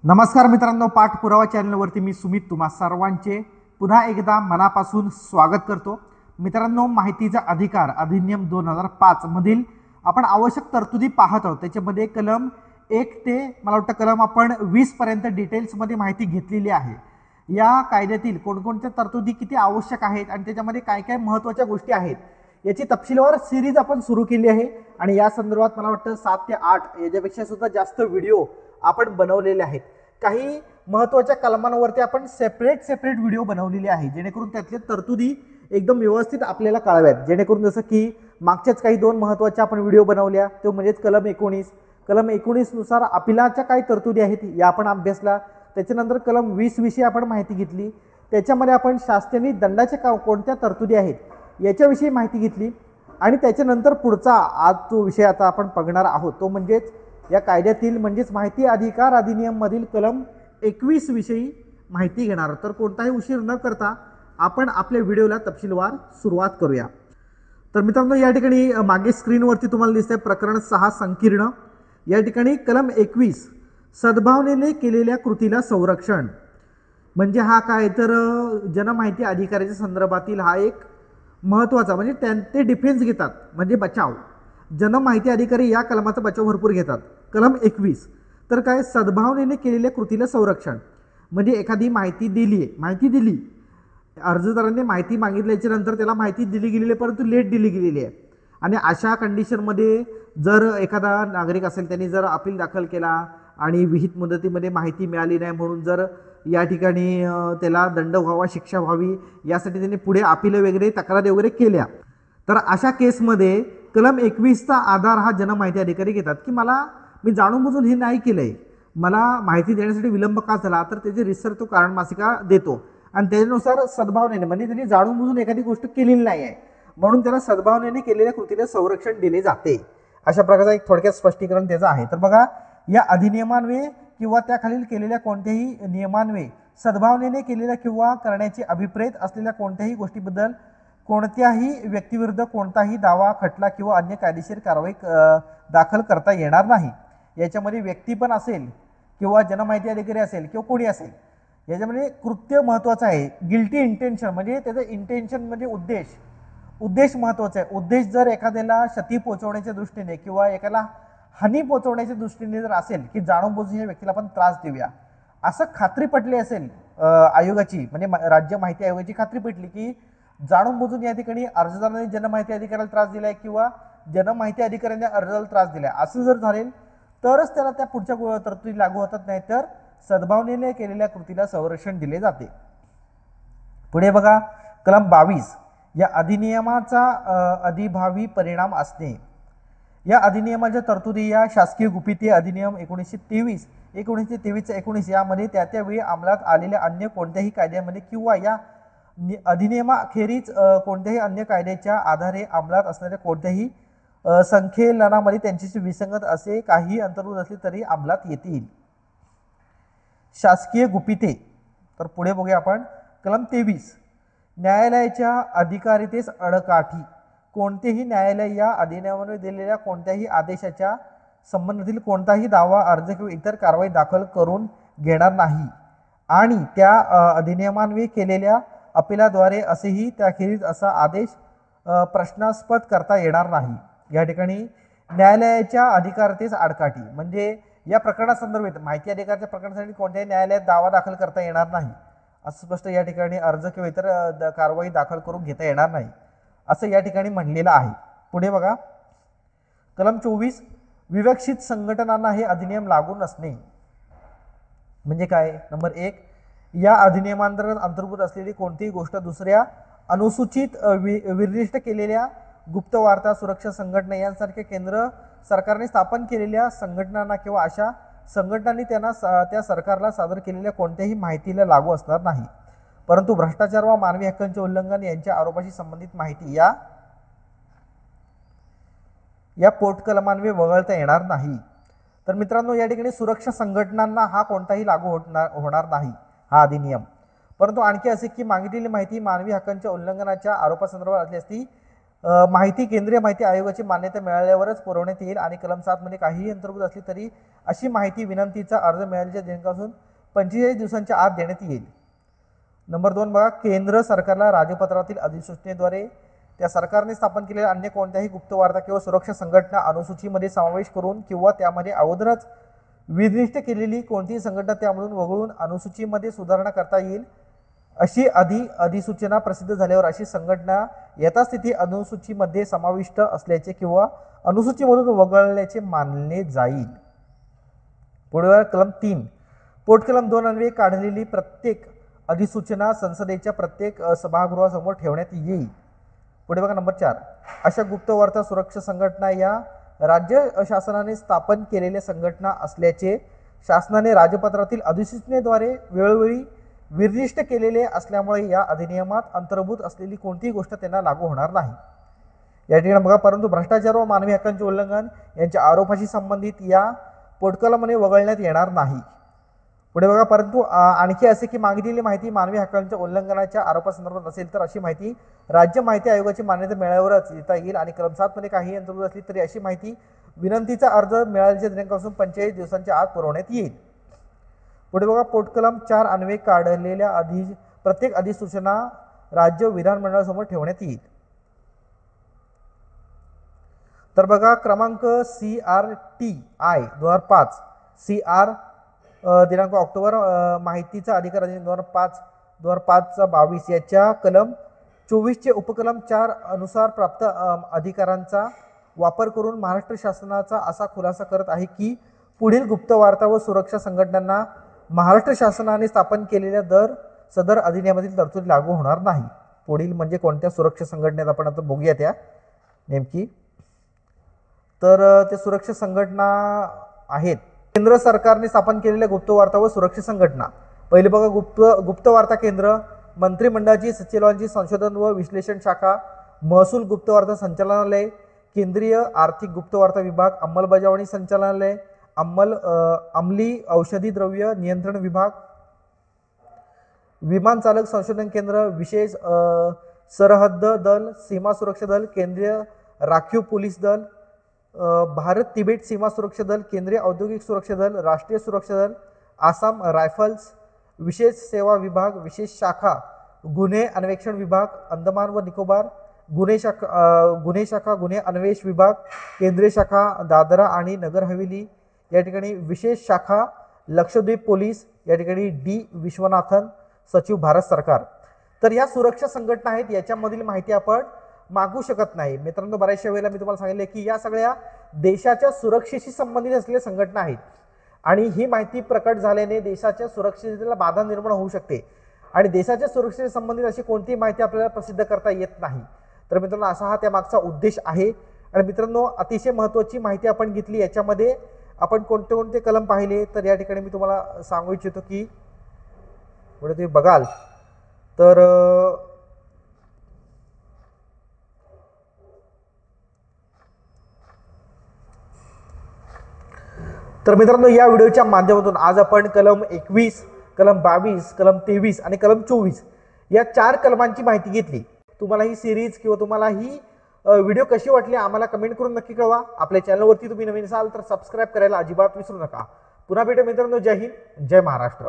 नमस्कार मित्रांनो, पाठपुरावा चॅनलवरती मी सुमित तुम्हा सर्वांचे पुन्हा एकदा मनापासून स्वागत करतो। मित्रांनो, माहितीचा अधिकार अधिनियम 2005 मधील आपण आवश्यक तरतुदी पाहत आहोत। त्याच्यामध्ये कलम 1 ते मला वाटतं कलम आपण 20 पर्यंत डिटेल्समध्ये माहिती घेतलेली आहे। या कायद्यातील कोणकोणत्या तरतुदी किती आवश्यक आहेत आणि त्याच्यामध्ये काय काय महत्त्वाच्या गोष्टी आहेत याची तपशीलवार सिरीज आपण सुरू केली आहे। आणि या संदर्भात मला वाटतं 7 ते 8 याच्यापेक्षा सुद्धा जास्त व्हिडिओ आपण बनवलेले आहेत। काही महत्त्वाच्या कलमांवरती आपण सेपरेट व्हिडिओ बनवलेले आहे, जेणेकरून त्यातल्या तरतुदी एकदम व्यवस्थित आपल्याला कळाव्यात। जेणेकरून जसं की मागच्याच काही दोन महत्त्वाच्या आपण व्हिडिओ बनवल्या, तो म्हणजे कलम 19 नुसार अपिलाच्या काही तरतुदी आहेत या आपण अभ्यासला। त्याच्यानंतर कलम 20 विषयी आपण माहिती घेतली। त्याच्यामध्ये आपण शास्त्रीय दंडाच्या कोणत्या तरतुदी आहेत याच्याविषयी माहिती घेतली। आणि त्याच्यानंतर पुढचा आज जो विषय आता आपण बघणार आहोत तो म्हणजेच या कायद्यातील म्हणजेच माहिती अधिकार अधिनियम मधील कलम 21 विषयी माहिती घेणार। तर कोणताही उशीर न करता आपण आपल्या व्हिडिओला तपशीलवार सुरुवात करूया। तर मित्रांनो, या ठिकाणी मागे स्क्रीनवरती तुम्हाला दिसतंय प्रकरण 6 संकीर्ण। या ठिकाणी कलम 21 सद्भावनेने केलेल्या कृतीला संरक्षण, म्हणजे हा काय तर जनमाहिती अधिकाराच्या संदर्भातील हा एक महत्त्वाचा म्हणजे ते डिफेन्स घेतात, म्हणजे बचाव। जनमाहिती अधिकारी या कलमाचा बचाव भरपूर घेतात। कलम 21 तर काय, सद्भावनेने केलेल्या कृतीला संरक्षण, म्हणजे एखादी माहिती दिली अर्जदाराने माहिती मागितल्याच्या नंतर त्याला माहिती दिली गेलेली आहे परंतु लेट दिली गेलेली आहे। आणि अशा कंडिशनमध्ये जर एखादा नागरिक असेल त्यांनी जर अपील दाखल केला आणि विहित मुदतीमध्ये माहिती मिळाली नाही म्हणून जर या ठिकाणी त्याला दंड व्हावा, शिक्षा व्हावी यासाठी त्यांनी पुढे अपील वगैरे तक्रारी वगैरे केल्या, तर अशा केसमध्ये कलम 21चा आधार हा जनमाहिती अधिकारी घेतात की मी जाणून बुजून हे नाही केलंय, मला माहिती देण्यासाठी विलंब का झाला, तर त्याचे रिसर तो कारण मासिका देतो। आणि त्यानुसार सद्भावनेने म्हणजे त्यांनी जाणून बुजून एखादी गोष्ट केलेली नाही आहे म्हणून त्याला सद्भावनेने केलेल्या कृतीला संरक्षण दिले जाते। अशा प्रकारचा एक थोडक्यात स्पष्टीकरण त्याचं आहे। तर बघा, या अधिनियमान्वये किंवा त्याखालील केलेल्या कोणत्याही नियमान्वये सद्भावनेने केलेल्या किंवा करण्याचे अभिप्रेत असलेल्या कोणत्याही गोष्टीबद्दल कोणत्याही व्यक्तीविरुद्ध कोणताही दावा, खटला किंवा अन्य कायदेशीर कारवाई दाखल करता येणार नाही। याच्यामध्ये व्यक्ती पण असेल किंवा जनमाहिती अधिकारी असेल किंवा कोणी असेल, याच्यामध्ये कृत्य महत्त्वाचं आहे। गिल्टी इंटेन्शन म्हणजे त्याचं इंटेन्शन म्हणजे उद्देश महत्त्वाचा आहे। उद्देश जर एखाद्याला क्षती पोहोचवण्याच्या दृष्टीने किंवा एकाला हानी पोहोचवण्याच्या दृष्टीने जर असेल की जाणून बुजून या व्यक्तीला आपण त्रास देऊया असं खात्री पटली असेल आयोगाची, म्हणजे राज्य माहिती आयोगाची खात्री पटली की जाणून बुजून या ठिकाणी अर्जदाराने जनमाहिती अधिकाऱ्याला त्रास दिलाय किंवा जनमाहिती अधिकाऱ्याने अर्जाला त्रास दिलाय असं जर झालेल तरच त्याला त्या पुढच्या तरतुदी लागू होतात, नाही तर सद्भावनेने केलेल्या कृतीला संरक्षण दिले जाते। पुढे बघा, कलम 22 या अधिनियमाचा अधिभावी परिणाम असणे। या अधिनियमाच्या तरतुदी या शासकीय गुपिते अधिनियम 1923 यामध्ये त्यावेळी अंमलात आलेल्या अन्य कोणत्याही कायद्यामध्ये किंवा या अधिनियमाखेरीज कोणत्याही अन्य कायद्याच्या आधारे अंमलात असणाऱ्या कोणत्याही संख्येलनामध्ये त्यांच्याशी विसंगत असे काही अंतर्भूत असले तरी अंमलात येतील। शासकीय गुपिते, तर पुढे बघूया आपण कलम 23 न्यायालयाच्या अधिकारितेस अडकाठी। कोणतेही न्यायालय या अधिनियमाने दिलेल्या कोणत्याही आदेशाच्या संबंधातील कोणताही दावा, अर्ज किंवा इतर कारवाई दाखल करून घेणार नाही आणि त्या अधिनियमान्वये केलेल्या अपिलाद्वारे असेही त्याखेरीज असा आदेश प्रश्नास्पद करता येणार नाही। या ठिकाणी न्यायालयाच्या अधिकारितेस आडकाठी म्हणजे या प्रकरणासंदर्भात माहिती अधिकाराच्या प्रकरणासाठी कोणत्याही न्यायालयात दावा दाखल करता येणार नाही असं स्पष्ट या ठिकाणी अर्ज किंवा इतर कारवाई दाखल करून घेता येणार नाही असं या ठिकाणी म्हणलेलं आहे। पुढे बघा, कलम 24 विवक्षित संघटनांना हे अधिनियम लागू नसणे, म्हणजे काय, नंबर 1 या अधिनियमांतर्गत अंतर्भूत असलेली कोणतीही गोष्ट दुसऱ्या अनुसूचित विनिर्दिष्ट केलेल्या गुप्त वार्ता सुरक्षा संघटना यांसारख्या केंद्र सरकारने स्थापन केलेल्या संघटनांना किंवा अशा संघटनांनी त्या सरकारला सादर केलेल्या कोणत्याही माहितीला लागू असणार नाही, परंतु भ्रष्टाचार व मानवी हक्कांचे उल्लंघन यांच्या आरोपाशी संबंधित माहिती या पोटकलमान्वये वगळता येणार नाही। तर मित्रांनो, या ठिकाणी सुरक्षा संघटनांना हा कोणताही लागू होणार नाही हा अधिनियम, परंतु आणखी असे की मागितलेली माहिती मानवी हक्कांच्या उल्लंघनाच्या आरोपासंदर्भात असल्यास ती माहिती केंद्रीय माहिती आयोगाची मान्यता मिळाल्यावरच पुरवण्यात येईल आणि कलम 7 मध्ये काहीही अंतर्भूत असली तरी अशी माहिती विनंतीचा अर्ज मिळाल्याच्या दिनांकापासून 45 दिवसांच्या आत देण्यात येईल. नंबर 2 बघा, केंद्र सरकारला राजपत्रातील अधिसूचनेद्वारे त्या सरकारने स्थापन केलेल्या अन्य कोणत्याही गुप्तवार्ता किंवा सुरक्षा संघटना अनुसूचीमध्ये समावेश करून किंवा त्यामध्ये अगोदरच विनिर्दिष्ट केलेली कोणतीही संघटना त्यामधून वगळून अनुसूचीमध्ये सुधारणा करता येईल. अशी अधिसूचना प्रसिद्ध झाल्यावर अशी संघटना यथास्थिती अनुसूचीमध्ये समाविष्ट असल्याचे किंवा अनुसूचीमधून वगळल्याचे मानले जाईल. पुढे कलम 3, पोटकलम 2 अन्वये काढलेली प्रत्येक अधिसूचना संसदेच्या प्रत्येक सभागृहासमोर ठेवण्यात येईल. पुढे बघा नंबर 4, अशा गुप्तवार्ता सुरक्षा संघटना या राज्य शासनाने स्थापन केलेल्या संघटना असल्याचे शासनाने राजपत्रातील अधिसूचनेद्वारे वेळोवेळी निर्दिष्ट केलेले असल्यामुळे या अधिनियमात अंतर्भूत असलेली कोणतीही गोष्ट त्यांना लागू होणार नाही. या ठिकाणी बघा, परंतु भ्रष्टाचार व मानवी हक्कांचे उल्लंघन यांच्या आरोपाशी संबंधित या पोटकलमाने वगळण्यात येणार नाही. पुढे बघा, परंतु आणखी असे की मागितलेली माहिती मानवी हक्कांच्या उल्लंघनाच्या आरोपासंदर्भात असेल तर अशी माहिती राज्य माहिती आयोगाची मान्यता मिळाल्यावरच देता येईल आणि कलम 7 मध्ये काही अंतर्भूत असली तरी अशी माहिती विनंतीचा अर्ज मिळाल्याच्या दिनांकापासून 45 दिवसांच्या आत पुरवण्यात येईल. पुढे बघा, पोटकलम 4 अन्वये काढलेल्या प्रत्येक अधिसूचना राज्य विधानमंडळासमोर ठेवण्यात येईल. तर बघा, क्रमांक CRTI 2005 CR दिनांक ऑक्टोबर माहितीचा अधिकार अधिनियम 2005/22 याच्या कलम 24 चे उपकलम 4 अनुसार प्राप्त अधिकारांचा वापर करून महाराष्ट्र शासनाचा असा खुलासा करत आहे की पुढील गुप्तवार्ता व सुरक्षा संघटनांना महाराष्ट्र शासनाने स्थापन केलेल्या सदर अधिनियमातील तरतुदी लागू होणार नाही. पुढील म्हणजे कोणत्या सुरक्षा संघटनेत आपण आता बघूया त्या नेमकी. तर ते सुरक्षा संघटना आहेत केंद्र सरकारने स्थापन केलेल्या गुप्तवार्ता व सुरक्षा संघटना. पहिले बघा, गुप्तवार्ता केंद्र, मंत्रिमंडळाची सचिवांची संशोधन व विश्लेषण शाखा, महसूल गुप्तवार्ता संचालनालय, केंद्रीय आर्थिक गुप्तवार्ता विभाग, अंमलबजावणी संचालनालय, अंमली औषधी द्रव्य नियंत्रण विभाग, विमान चालक संशोधन केंद्र, विशेष सरहद्द दल, सीमा सुरक्षा दल, केंद्रीय राखीव पोलीस दल, भारत तिबेट सीमा सुरक्षा दल, केंद्रीय औद्योगिक सुरक्षा दल, राष्ट्रीय सुरक्षा दल, आसाम रायफल्स, विशेष सेवा विभाग, विशेष शाखा गुन्हे अन्वेषण विभाग, अंदमान व निकोबार, गुन्हे शाखा गुन्हे अन्वेष विभाग, केंद्रीय शाखा दादरा आणि नगर हवेली, या ठिकाणी विशेष शाखा लक्षद्वीप पोलीस, या ठिकाणी डी विश्वनाथन, सचिव भारत सरकार. तर या सुरक्षा संघटना आहेत, याच्यामधील माहिती आपण मागू शकत नाही. मित्रांनो, बऱ्याचशा वेळेला मी तुम्हाला सांगितले की या सगळ्या देशाच्या सुरक्षेशी संबंधित असलेल्या संघटना आहेत आणि ही माहिती प्रकट झाल्याने देशाच्या सुरक्षेला बाधा निर्माण होऊ शकते आणि देशाच्या सुरक्षेशी संबंधित अशी कोणतीही माहिती आपल्याला प्रसिद्ध करता येत नाही. तर मित्रांनो, असा हा त्यामागचा उद्देश आहे. आणि मित्रांनो, अतिशय महत्त्वाची माहिती आपण घेतली. याच्यामध्ये आपण कोणते कोणते कलम पाहिले तर या ठिकाणी मी तुम्हाला सांगू इच्छितो की पुढे तुम्ही बघाल तर मित्रांनो, या व्हिडिओच्या माध्यमातून आज आपण कलम 21, कलम 22, कलम 23 आणि कलम 24 या 4 कलमांची माहिती घेतली. तुम्हाला ही सिरीज किंवा तुम्हाला ही व्हिडिओ कशी वाटली आम्हाला कमेंट करून नक्की कळवा. आपल्या चॅनलवरती तुम्ही नवीन असाल तर सबस्क्राईब करायला अजिबात विसरू नका. पुन्हा भेटू मित्रांनो. जय हिंद, जय महाराष्ट्र.